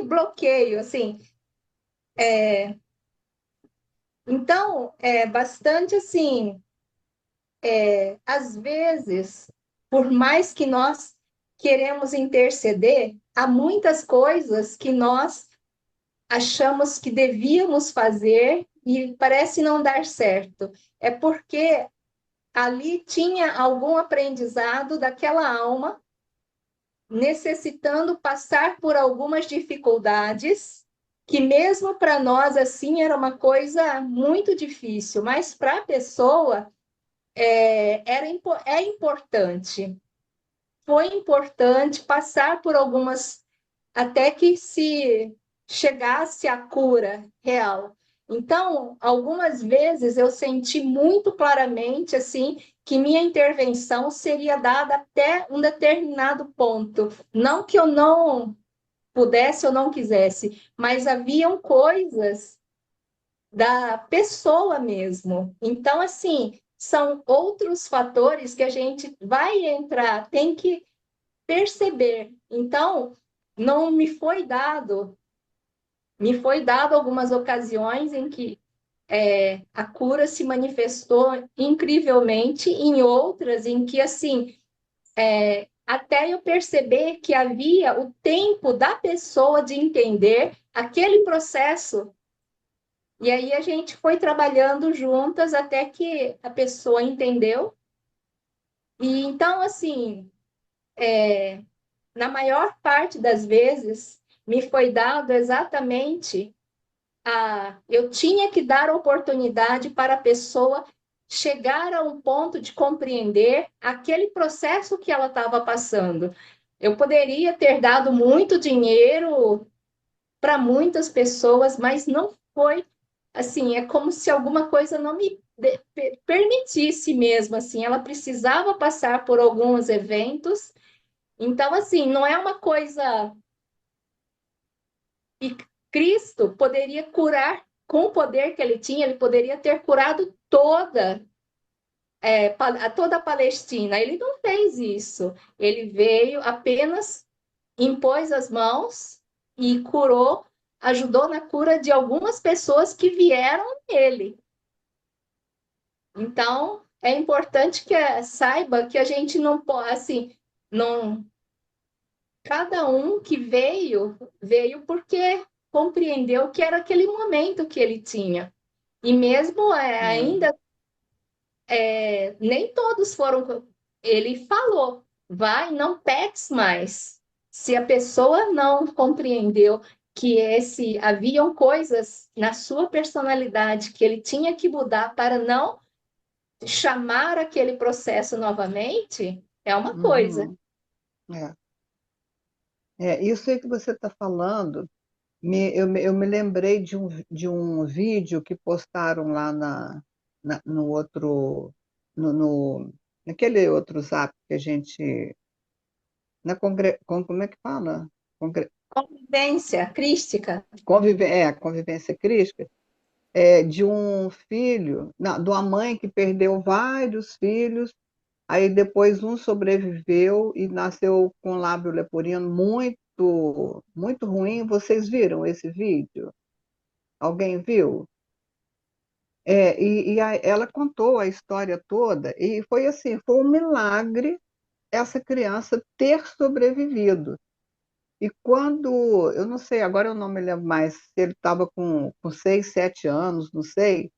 bloqueio, assim. Então, é bastante assim, às vezes, por mais que nós queremos interceder, há muitas coisas que nós achamos que devíamos fazer e parece não dar certo. É porque ali tinha algum aprendizado daquela alma necessitando passar por algumas dificuldades, que mesmo para nós assim era uma coisa muito difícil, mas para a pessoa é importante. Foi importante passar por algumas, até que se chegasse à cura real. Então, algumas vezes eu senti muito claramente assim que minha intervenção seria dada até um determinado ponto. Não que eu não pudesse ou não quisesse, mas haviam coisas da pessoa mesmo. Então, assim, são outros fatores que a gente vai entrar, tem que perceber. Então, não me foi dado algumas ocasiões em que a cura se manifestou incrivelmente, em outras em que, assim, até eu perceber que havia o tempo da pessoa de entender aquele processo. E aí a gente foi trabalhando juntas até que a pessoa entendeu. E então, assim, na maior parte das vezes, me foi dado exatamente eu tinha que dar oportunidade para a pessoa chegar a um ponto de compreender aquele processo que ela estava passando. Eu poderia ter dado muito dinheiro para muitas pessoas, mas não foi assim, é como se alguma coisa não me permitisse mesmo, assim, ela precisava passar por alguns eventos. Então, assim, não é uma coisa. E Cristo poderia curar, com o poder que ele tinha, ele poderia ter curado toda a Palestina. Ele não fez isso. Ele veio apenas, impôs as mãos e curou, ajudou na cura de algumas pessoas que vieram nele. Então, é importante que saiba que a gente não pode, assim, não. Cada um que veio porque compreendeu que era aquele momento que ele tinha. E mesmo ainda nem todos foram. Ele falou: vai, não peques mais. Se a pessoa não compreendeu que haviam coisas na sua personalidade que ele tinha que mudar para não chamar aquele processo novamente, é uma coisa. Uhum. É. Isso aí que você está falando, eu me lembrei de um vídeo que postaram lá no outro, naquele outro Zap que a gente, como é que fala? Convivência crística. Convivência crística, de um filho, não, de uma mãe que perdeu vários filhos. Aí depois um sobreviveu e nasceu com lábio leporino muito, muito ruim. Vocês viram esse vídeo? Alguém viu? Ela contou a história toda e foi assim, foi um milagre essa criança ter sobrevivido. E quando, eu não sei, agora eu não me lembro mais se ele estava com 6, 7 anos, não sei,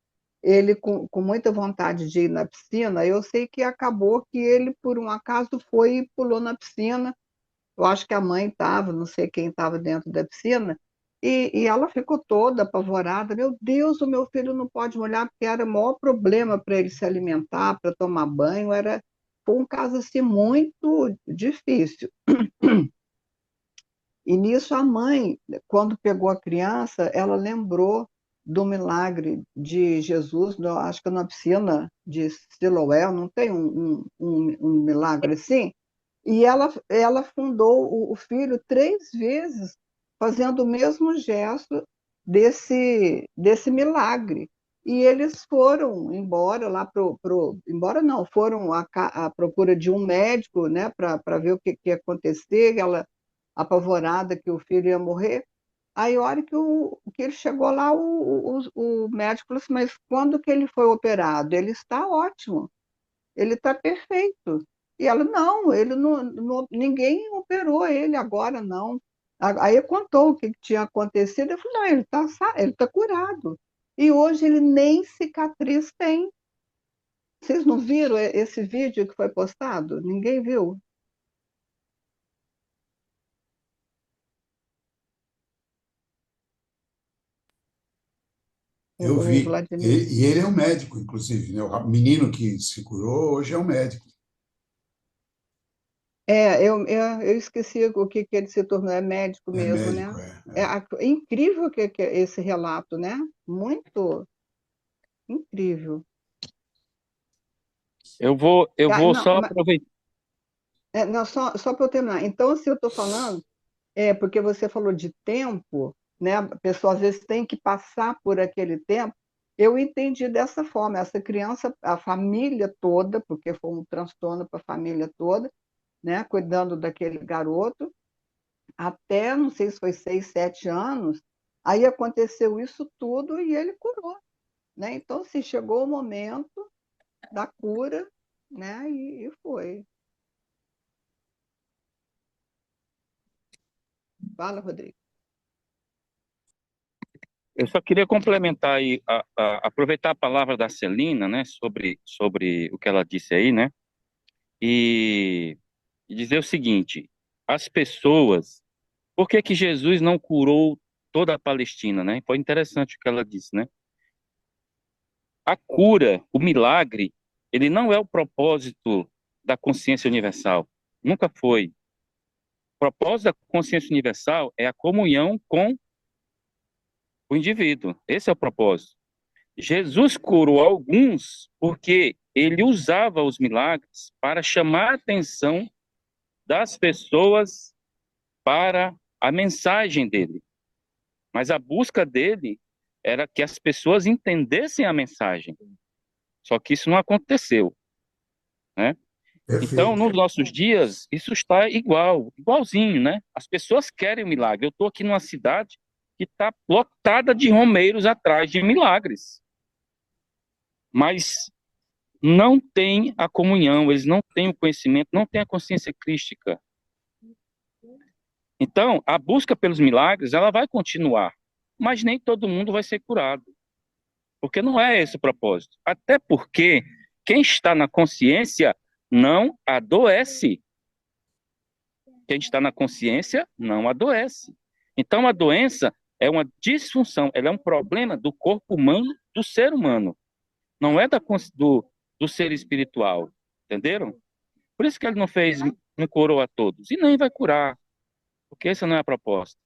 ele com muita vontade de ir na piscina, eu sei que acabou que ele, por um acaso, foi e pulou na piscina. Eu acho que a mãe estava, não sei quem estava dentro da piscina, e ela ficou toda apavorada. Meu Deus, o meu filho não pode molhar, porque era o maior problema para ele se alimentar, para tomar banho. Foi um caso assim, muito difícil. E nisso a mãe, quando pegou a criança, ela lembrou do milagre de Jesus, acho que na piscina de Siloé, não tem um milagre assim? E ela fundou o filho 3 vezes, fazendo o mesmo gesto desse milagre. E eles foram embora lá embora não, foram à procura de um médico, né, para ver o que ia acontecer. Ela apavorada que o filho ia morrer. Aí, a hora que ele chegou lá, o médico falou assim: mas quando que ele foi operado? Ele está ótimo, ele está perfeito. E ela: não, ele ninguém operou ele agora, não. Aí contou o que tinha acontecido. Eu falei: não, ele tá curado. E hoje ele nem cicatriz tem. Vocês não viram esse vídeo que foi postado? Ninguém viu? Eu O vi. Vladimir. E ele é um médico, inclusive, né? O menino que se curou hoje é um médico. Eu esqueci o que ele se tornou, é médico É mesmo, né? médico, é. É incrível que é esse relato, né? Muito incrível. Eu Ah, vou não, só aproveitar. não, só para eu terminar. Então, se eu estou falando, porque você falou de tempo, né? A pessoa às vezes tem que passar por aquele tempo. Eu entendi dessa forma, essa criança, a família toda, porque foi um transtorno para a família toda, né? Cuidando daquele garoto, até, não sei se foi 6, 7 anos, aí aconteceu isso tudo e ele curou, né? Então, se chegou o momento da cura, né? E foi. Fala, Rodrigo. Eu só queria complementar aí, aproveitar a palavra da Celina, né, sobre o que ela disse aí, né, e, e dizer o seguinte: as pessoas, por que que Jesus não curou toda a Palestina, né? Foi interessante o que ela disse, né? A cura, o milagre, ele não é o propósito da consciência universal. Nunca foi. O propósito da consciência universal é a comunhão com o indivíduo. Esse é o propósito. Jesus curou alguns porque ele usava os milagres para chamar a atenção das pessoas para a mensagem dele. Mas a busca dele era que as pessoas entendessem a mensagem. Só que isso não aconteceu, né? Então, Perfeito. nos nossos dias, isso está igualzinho, né? As pessoas querem milagre. Eu estou aqui numa cidade que está lotada de romeiros atrás de milagres. Mas não tem a comunhão, eles não têm o conhecimento, não têm a consciência crística. Então, a busca pelos milagres, ela vai continuar, mas nem todo mundo vai ser curado, porque não é esse o propósito. Até porque quem está na consciência não adoece. Quem está na consciência não adoece. Então, a doença é uma disfunção, ela é um problema do corpo humano, do ser humano, não é do ser espiritual. Entenderam? Por isso que ele não curou a todos. E nem vai curar, porque essa não é a proposta.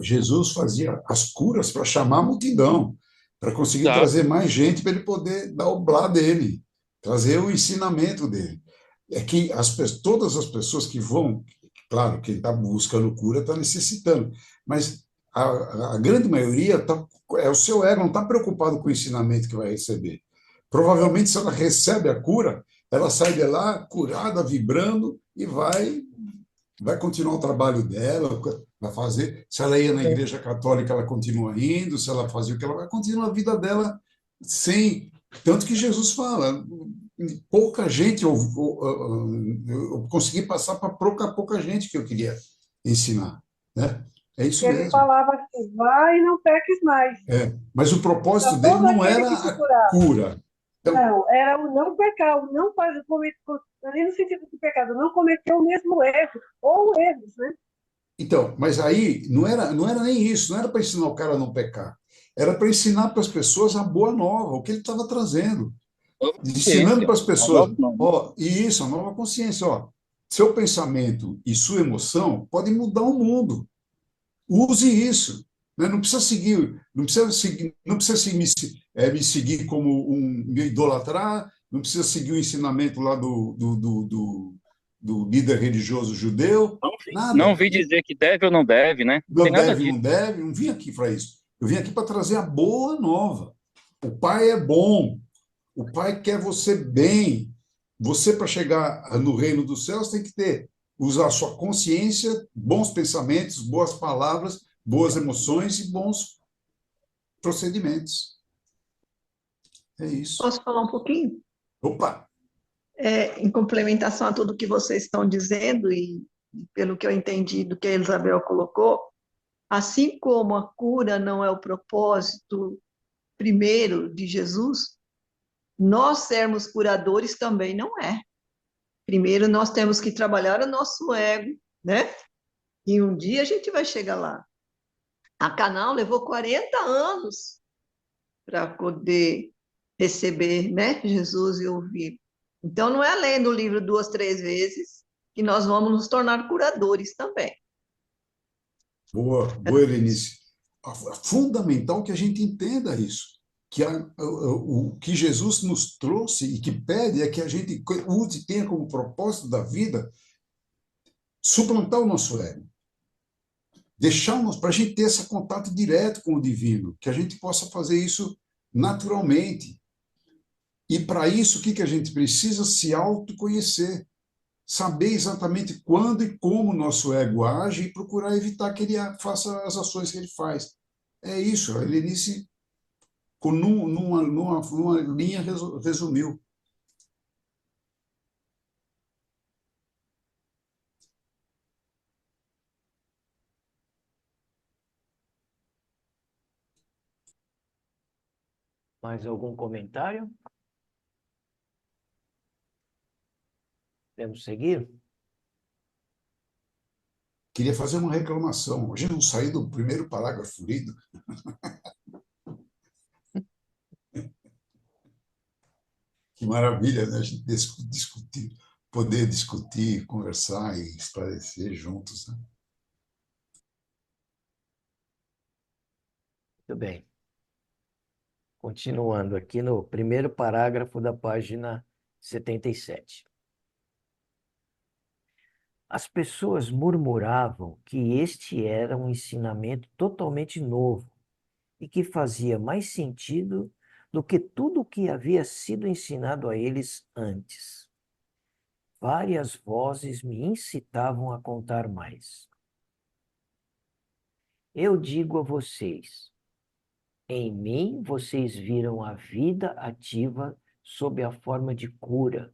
Jesus fazia as curas para chamar a multidão, para conseguir Exato. trazer mais gente para ele poder dar o blá dele, trazer o ensinamento dele. É que todas as pessoas que vão, claro, quem está buscando cura está necessitando, mas a grande maioria é o seu ego, não está preocupado com o ensinamento que vai receber. Provavelmente, se ela recebe a cura, ela sai de lá curada, vibrando e vai continuar o trabalho dela, vai fazer. Se ela ia na igreja católica, ela continua indo, se ela fazia o que ela vai, continuar a vida dela sem. Tanto que Jesus fala, pouca gente, eu consegui passar para pouca gente que eu queria ensinar. Né? É isso Ele mesmo. falava assim, vai e não peques mais. Mas o propósito Para dele todo não aquele era que te a curar. cura. Então, Não, era o não pecar, o não fazer, ali no sentido de pecado, não cometer o mesmo erro, ou erros, né? então, mas aí não era nem isso, não era para ensinar o cara a não pecar. Era para ensinar para as pessoas a boa nova, o que ele estava trazendo. Nova Ensinando consciência. para as Uma nova, pessoas, ó, e isso, a nova consciência, ó, seu pensamento e sua emoção podem mudar o mundo. Use isso, né? Não precisa seguir, não precisa me seguir como me idolatrar, não precisa seguir o ensinamento lá do líder religioso judeu, não nada. vi dizer que deve ou não deve, né? Não tem Não nada deve, disso. não deve, não vim aqui para isso. Eu vim aqui para trazer a boa nova. O Pai é bom, o Pai quer você bem. Você, para chegar no reino dos céus, tem que usar sua consciência, bons pensamentos, boas palavras, boas emoções e bons procedimentos. É isso. Posso falar um pouquinho? Opa! Em complementação a tudo que vocês estão dizendo, e pelo que eu entendi do que a Isabel colocou, assim como a cura não é o propósito primeiro de Jesus, nós sermos curadores também não é. Primeiro nós temos que trabalhar o nosso ego, né? E um dia a gente vai chegar lá. A Canal levou 40 anos para poder receber, né, Jesus e ouvir. Então, não é lendo o livro 2, 3 vezes, que nós vamos nos tornar curadores também. Boa, boa, Helenice. É fundamental que a gente entenda isso, que o que Jesus nos trouxe e que pede é que a gente use, tenha como propósito da vida suplantar o nosso ego, deixar para a gente ter esse contato direto com o divino, que a gente possa fazer isso naturalmente. E para isso, o que a gente precisa? Se autoconhecer, saber exatamente quando e como o nosso ego age e procurar evitar que ele faça as ações que ele faz. É isso, a Helenice, numa linha, resumiu. Mais algum comentário? Podemos seguir? Queria fazer uma reclamação. A gente não saiu do primeiro parágrafo lido. Que maravilha, né? A gente discutir, poder discutir, conversar e esclarecer juntos, né? Muito bem. Continuando aqui no primeiro parágrafo da página 77. As pessoas murmuravam que este era um ensinamento totalmente novo e que fazia mais sentido do que tudo o que havia sido ensinado a eles antes. Várias vozes me incitavam a contar mais. Eu digo a vocês, em mim vocês viram a vida ativa sob a forma de cura.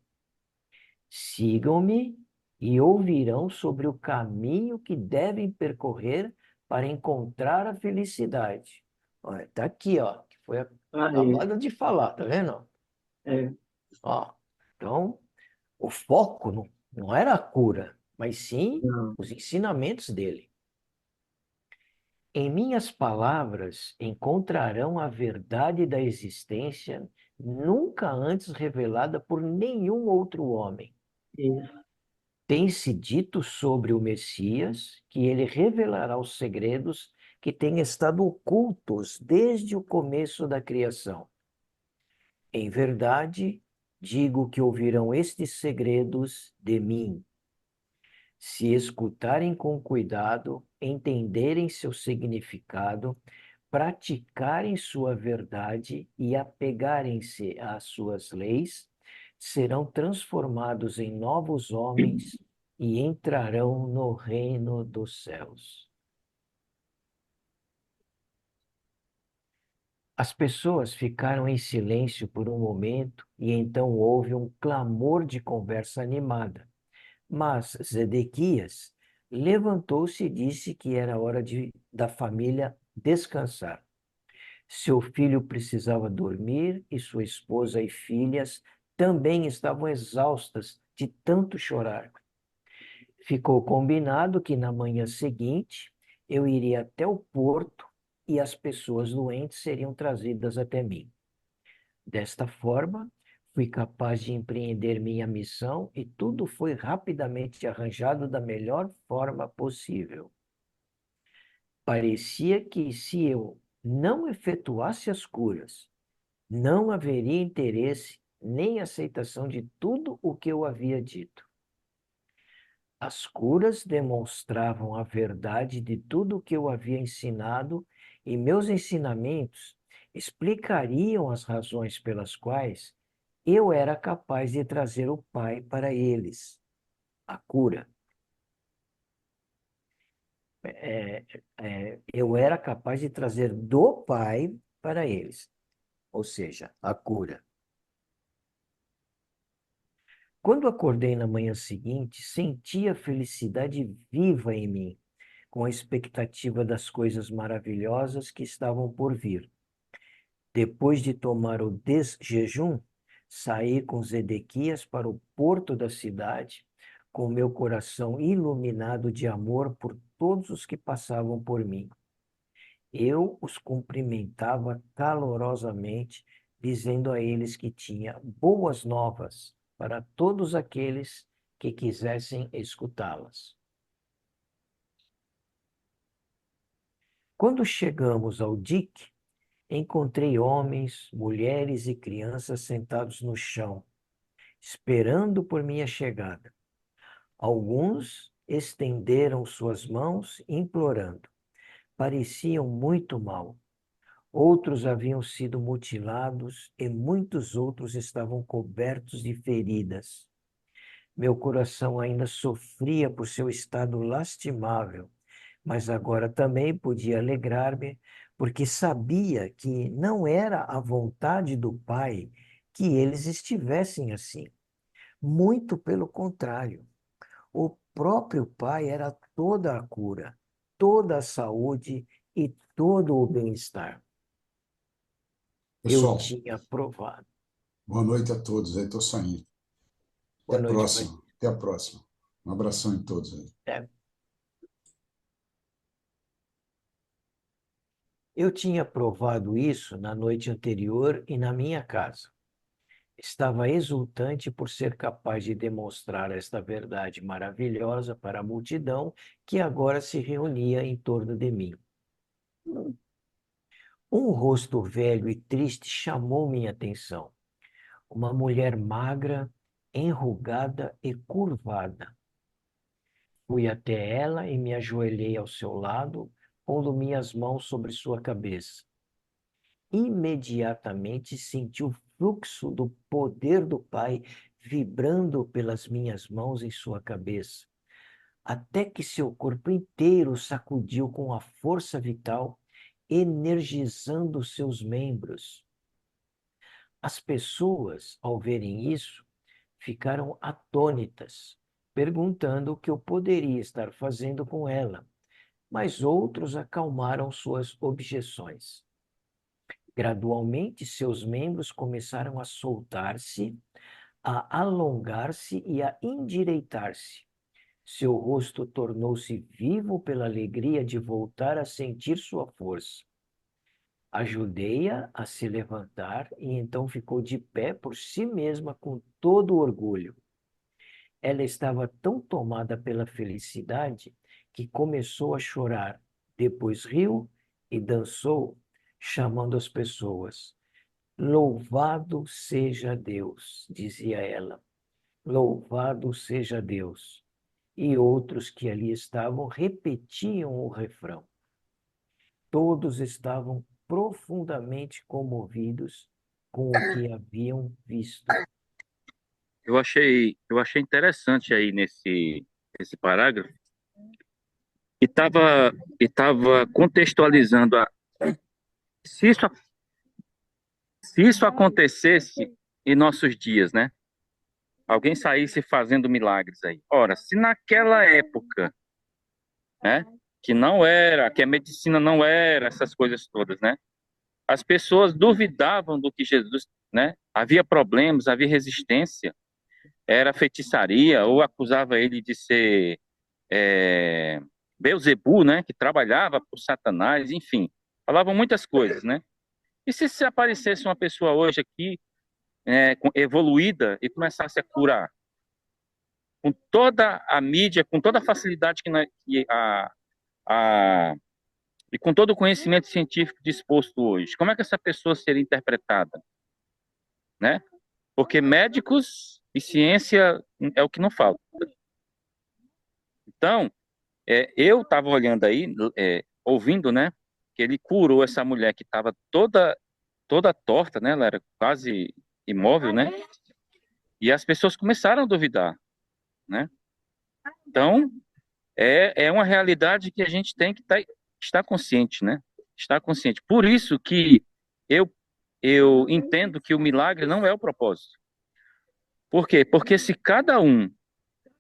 Sigam-me e ouvirão sobre o caminho que devem percorrer para encontrar a felicidade. Olha, tá aqui, ó, que foi acabado de falar, tá vendo? Ó, então, o foco não era a cura, mas sim os ensinamentos dele. Em minhas palavras encontrarão a verdade da existência nunca antes revelada por nenhum outro homem. Tem-se dito sobre o Messias que ele revelará os segredos que têm estado ocultos desde o começo da criação. Em verdade, digo que ouvirão estes segredos de mim. Se escutarem com cuidado, entenderem seu significado, praticarem sua verdade e apegarem-se às suas leis, serão transformados em novos homens e entrarão no reino dos céus. As pessoas ficaram em silêncio por um momento e então houve um clamor de conversa animada. Mas Zedequias levantou-se e disse que era hora da família descansar. Seu filho precisava dormir e sua esposa e filhas também estavam exaustas de tanto chorar. Ficou combinado que na manhã seguinte eu iria até o porto e as pessoas doentes seriam trazidas até mim. Desta forma, fui capaz de empreender minha missão e tudo foi rapidamente arranjado da melhor forma possível. Parecia que se eu não efetuasse as curas, não haveria interesse nem aceitação de tudo o que eu havia dito. As curas demonstravam a verdade de tudo o que eu havia ensinado e meus ensinamentos explicariam as razões pelas quais eu era capaz de trazer o Pai para eles, a cura. Eu era capaz de trazer do Pai para eles, ou seja, a cura. Quando acordei na manhã seguinte, senti a felicidade viva em mim, com a expectativa das coisas maravilhosas que estavam por vir. Depois de tomar o desjejum, saí com Zedequias para o porto da cidade, com meu coração iluminado de amor por todos os que passavam por mim. Eu os cumprimentava calorosamente, dizendo a eles que tinha boas novas para todos aqueles que quisessem escutá-las. Quando chegamos ao dique, encontrei homens, mulheres e crianças sentados no chão, esperando por minha chegada. Alguns estenderam suas mãos, implorando. Pareciam muito mal. Outros haviam sido mutilados e muitos outros estavam cobertos de feridas. Meu coração ainda sofria por seu estado lastimável, mas agora também podia alegrar-me, porque sabia que não era a vontade do Pai que eles estivessem assim. Muito pelo contrário. O próprio Pai era toda a cura, toda a saúde e todo o bem-estar. Eu Pessoal, tinha provado. boa noite a todos. Aí estou saindo. Até Boa a noite, próxima. Até a próxima. Um abração em todos aí. Eu tinha provado isso na noite anterior e na minha casa. Estava exultante por ser capaz de demonstrar esta verdade maravilhosa para a multidão que agora se reunia em torno de mim. Um rosto velho e triste chamou minha atenção. Uma mulher magra, enrugada e curvada. Fui até ela e me ajoelhei ao seu lado, pondo minhas mãos sobre sua cabeça. Imediatamente senti o fluxo do poder do Pai vibrando pelas minhas mãos em sua cabeça, até que seu corpo inteiro sacudiu com a força vital, energizando seus membros. As pessoas, ao verem isso, ficaram atônitas, perguntando o que eu poderia estar fazendo com ela, mas outros acalmaram suas objeções. Gradualmente, seus membros começaram a soltar-se, a alongar-se e a endireitar-se. Seu rosto tornou-se vivo pela alegria de voltar a sentir sua força. Ajudei-a a se levantar e então ficou de pé por si mesma com todo o orgulho. Ela estava tão tomada pela felicidade que começou a chorar. Depois riu e dançou, chamando as pessoas. Louvado seja Deus, dizia ela. Louvado seja Deus. E outros que ali estavam repetiam o refrão. Todos estavam profundamente comovidos com o que haviam visto. Eu achei interessante aí nesse parágrafo e tava contextualizando se isso, se isso acontecesse em nossos dias, né? Alguém saísse fazendo milagres aí. Ora, se naquela época, né, que a medicina não era essas coisas todas, né? As pessoas duvidavam do que Jesus, né? Havia problemas, havia resistência, era feitiçaria ou acusava ele de ser Beelzebu, né, que trabalhava por Satanás, enfim, falavam muitas coisas, né? E se aparecesse uma pessoa hoje aqui evoluída e começasse a curar com toda a mídia, com toda a facilidade a- e com todo o conhecimento científico disposto hoje, como é que essa pessoa seria interpretada, né? Porque médicos e ciência é o que não falta. Então, eu estava olhando aí, ouvindo, né, que ele curou essa mulher que estava toda torta, né? Ela era quase imóvel, né? E as pessoas começaram a duvidar, né? Então, é uma realidade que a gente tem que estar consciente, né? Estar consciente. Por isso que eu, eu entendo que o milagre não é o propósito. Por quê? Porque se cada um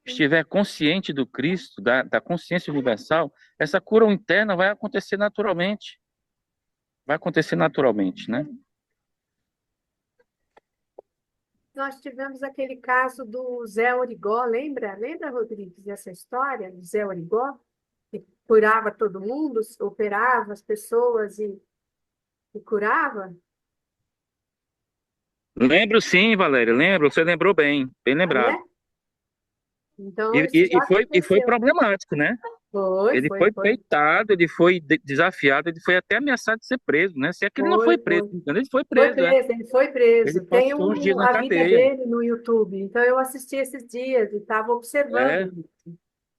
estiver consciente do Cristo, da consciência universal, essa cura interna vai acontecer naturalmente. Vai acontecer naturalmente, né? Nós tivemos aquele caso do Zé Origó, lembra? Lembra, Rodrigues, dessa história do Zé Origó? Que curava todo mundo, operava as pessoas e curava? Lembro sim, Valéria, lembro, você lembrou bem Ah, lembrado. é? Então, E, isso e, já e foi aconteceu. problemático, né? Ele foi Foi. peitado, ele foi desafiado, ele foi até ameaçado de ser preso, né? Se é que ele não foi preso, Foi. entendeu? Ele foi Foi preso, é. preso, ele foi Ele preso. Tem passou uns dias na a vida cadeia. dele no YouTube. Então, eu assisti esses dias e estava É, observando.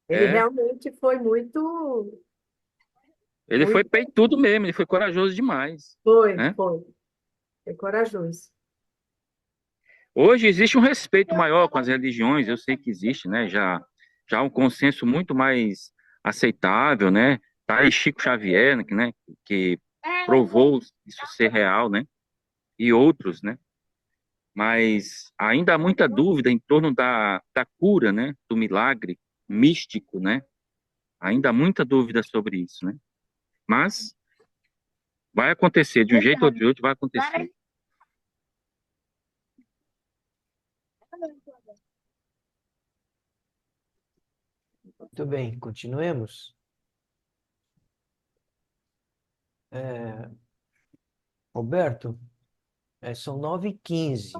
Ele é. realmente foi muito, Ele foi muito. peitudo mesmo, ele foi corajoso demais, Foi, né? foi. Foi corajoso. Hoje existe um respeito maior com as religiões, eu sei que existe, né? Já um consenso muito mais aceitável, né? Tá aí Chico Xavier, né? Que provou isso ser real, né? E outros, né? Mas ainda há muita dúvida em torno da cura, né? Do milagre místico, né? Ainda há muita dúvida sobre isso, né? Mas vai acontecer, de um jeito ou de outro vai acontecer. Muito bem, continuemos. Roberto, são 9h15.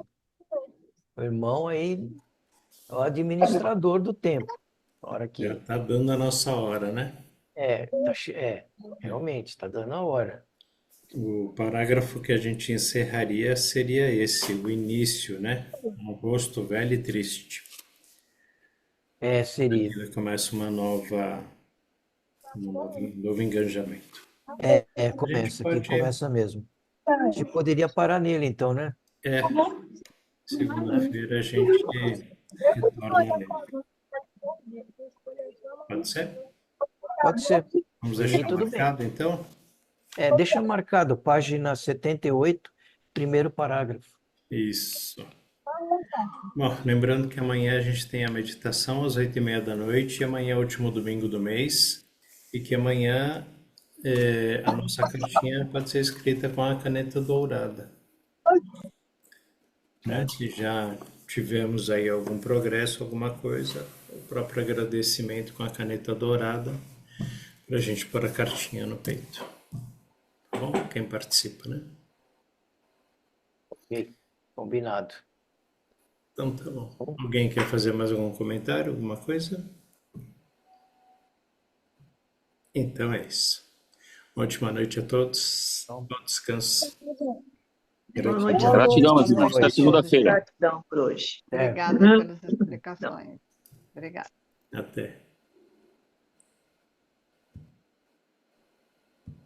O irmão aí é o administrador do tempo. A hora Já que. está dando a nossa hora, né? Realmente, está dando a hora. O parágrafo que a gente encerraria seria esse, o início, né? Um rosto velho e triste. Seria. Ele começa um novo engajamento. Começa aqui, começa mesmo. A gente poderia parar nele, então, né? Segunda-feira a gente retorna nele. Pode ser? Pode ser. Vamos Por mim, deixar tudo bem. marcado, então? Deixa marcado, página 78, primeiro parágrafo. Isso. Bom, lembrando que amanhã a gente tem a meditação às 8h30 da noite, e amanhã é o último domingo do mês, e que amanhã a nossa cartinha pode ser escrita com a caneta dourada. Né? Se já tivemos aí algum progresso, alguma coisa, o próprio agradecimento com a caneta dourada, para a gente pôr a cartinha no peito. Tá bom? Quem participa, né? Ok, combinado. Então tá bom. Alguém quer fazer mais algum comentário, alguma coisa? Então é isso. Ótima noite a todos. Bom descanso. Boa noite. Gratidão, meus irmãos. Até segunda-feira. Gratidão por hoje. Obrigada pelas explicações. Obrigada. Até.